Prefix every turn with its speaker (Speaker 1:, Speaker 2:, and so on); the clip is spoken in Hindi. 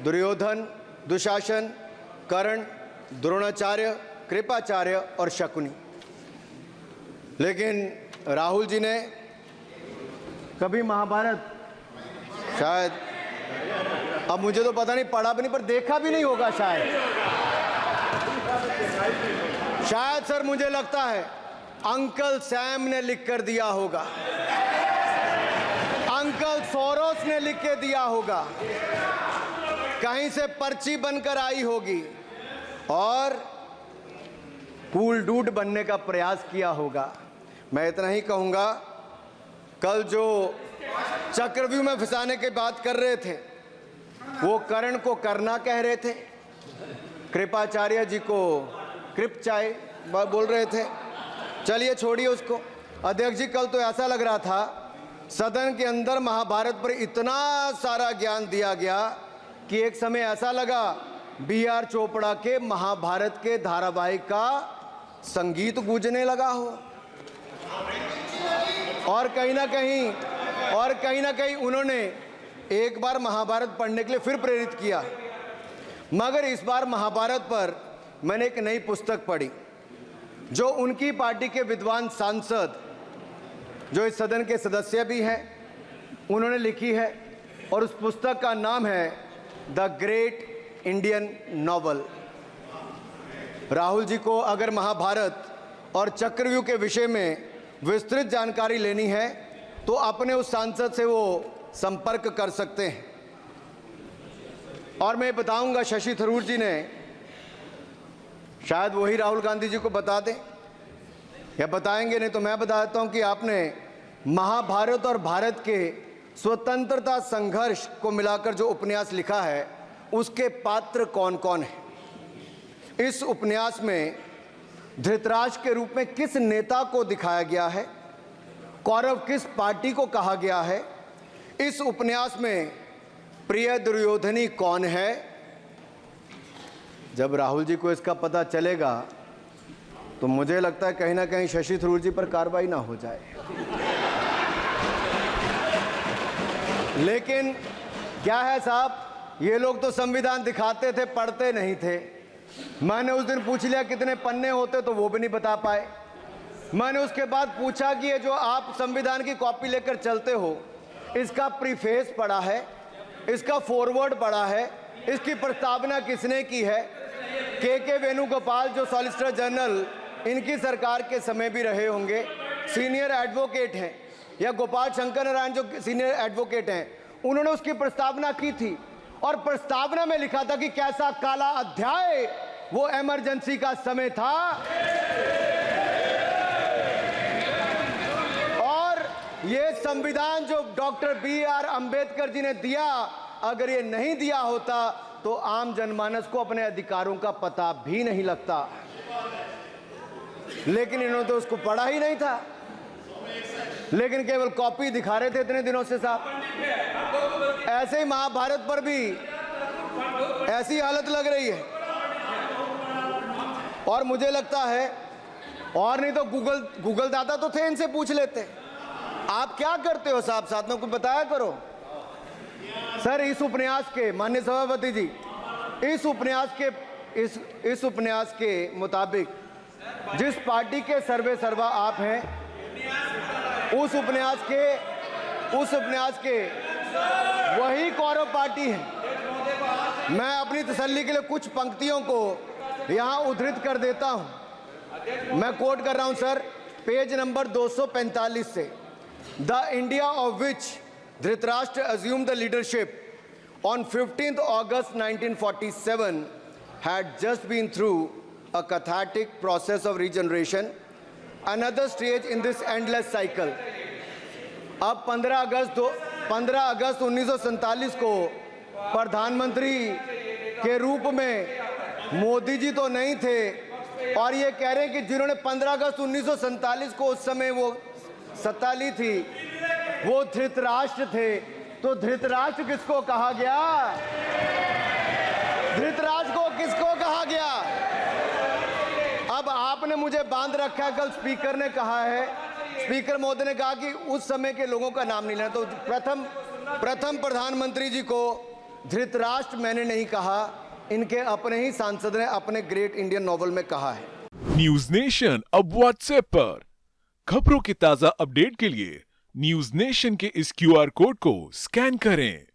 Speaker 1: दुर्योधन, दुशासन, कर्ण, द्रोणाचार्य, कृपाचार्य और शकुनी। लेकिन राहुल जी ने कभी महाभारत, शायद अब मुझे तो पता नहीं, पढ़ा भी नहीं, पर देखा भी नहीं होगा शायद सर मुझे लगता है अंकल सैम ने लिख कर दिया होगा, अंकल सोरोस ने लिख के दिया होगा, कहीं से पर्ची बनकर आई होगी और कूल डूड बनने का प्रयास किया होगा। मैं इतना ही कहूंगा, कल जो चक्रव्यूह में फंसाने की बात कर रहे थे वो कर्ण को करना कह रहे थे, कृपाचार्य जी को कृपचाय बोल रहे थे। चलिए छोड़िए उसको। अध्यक्ष जी, कल तो ऐसा लग रहा था सदन के अंदर महाभारत पर इतना सारा ज्ञान दिया गया कि एक समय ऐसा लगा BR चोपड़ा के महाभारत के धारावाहिक का संगीत गूंजने लगा हो। और कहीं ना कहीं उन्होंने एक बार महाभारत पढ़ने के लिए फिर प्रेरित किया। मगर इस बार महाभारत पर मैंने एक नई पुस्तक पढ़ी जो उनकी पार्टी के विद्वान सांसद, जो इस सदन के सदस्य भी हैं, उन्होंने लिखी है। और उस पुस्तक का नाम है the great Indian novel. Rahul ji को अगर महाभारत और चक्रव्यूह के विषय में विस्तृत जानकारी लेनी है तो अपने उस सांसद से वो संपर्क कर सकते हैं। और मैं बताऊंगा, शशि थरूर जी ने, शायद वही राहुल गांधी जी को बता दें या बताएंगे, नहीं तो मैं बता देता हूं कि आपने महाभारत और भारत के स्वतंत्रता संघर्ष को मिलाकर जो उपन्यास लिखा है उसके पात्र कौन कौन हैं। इस उपन्यास में धृतराष्ट्र के रूप में किस नेता को दिखाया गया है, कौरव किस पार्टी को कहा गया है, इस उपन्यास में प्रिय दुर्योधनी कौन है। जब राहुल जी को इसका पता चलेगा तो मुझे लगता है कहीं ना कहीं शशि थरूर जी पर कार्रवाई ना हो जाए। लेकिन क्या है साहब, ये लोग तो संविधान दिखाते थे, पढ़ते नहीं थे। मैंने उस दिन पूछ लिया कितने पन्ने होते, तो वो भी नहीं बता पाए। मैंने उसके बाद पूछा कि ये जो आप संविधान की कॉपी लेकर चलते हो, इसका प्रीफेस पढ़ा है, इसका फॉरवर्ड पढ़ा है, इसकी प्रस्तावना किसने की है। के वेणुगोपाल जो सॉलिसिटर जनरल इनकी सरकार के समय भी रहे होंगे, सीनियर एडवोकेट हैं, या गोपाल शंकर नारायण जो सीनियर एडवोकेट हैं, उन्होंने उसकी प्रस्तावना की थी। और प्रस्तावना में लिखा था कि कैसा काला अध्याय वो इमरजेंसी का समय था। और ये संविधान जो डॉक्टर BR अंबेडकर जी ने दिया, अगर ये नहीं दिया होता तो आम जनमानस को अपने अधिकारों का पता भी नहीं लगता। लेकिन इन्होंने तो उसको पढ़ा ही नहीं था, लेकिन केवल कॉपी दिखा रहे थे इतने दिनों से साहब। ऐसे ही महाभारत पर भी ऐसी हालत लग रही है। और मुझे लगता है, और नहीं तो गूगल दादा तो थे, इनसे पूछ लेते आप क्या करते हो साहब, साथ में कुछ बताया करो। सर, इस उपन्यास के, माननीय सभापति जी, इस उपन्यास के मुताबिक जिस पार्टी के सर्वे सर्वा आप हैं, उस उपन्यास के वही कौरव पार्टी है। मैं अपनी तसल्ली के लिए कुछ पंक्तियों को यहां उद्धृत कर देता हूं। मैं कोट कर रहा हूं सर, पेज नंबर 245 से। The India of which Dhritarashtra assumed the leadership on 15th August 1947 had just been through a cathartic process of regeneration, another stage in this endless cycle. अब 15 अगस्त 1947 को प्रधानमंत्री के रूप में मोदी जी तो नहीं थे, और ये कह रहे हैं कि जिन्होंने 15 अगस्त 1947 को उस समय वो सत्ता ली थी वो धृतराष्ट्र थे। तो धृतराष्ट्र किसको कहा गया? धृतराष्ट्र को किसको कहा गया? अब आपने मुझे बांध रखा है। कल स्पीकर ने कहा है, स्पीकर महोदय ने कहा कि उस समय के लोगों का नाम नहीं लेना। तो प्रथम प्रधानमंत्री जी को धृतराष्ट्र मैंने नहीं कहा, इनके अपने ही सांसद ने अपने ग्रेट इंडियन नॉवल में कहा है।
Speaker 2: न्यूज नेशन अब व्हाट्सएप पर खबरों के ताजा अपडेट के लिए न्यूज नेशन के इस क्यूआर कोड को स्कैन करें।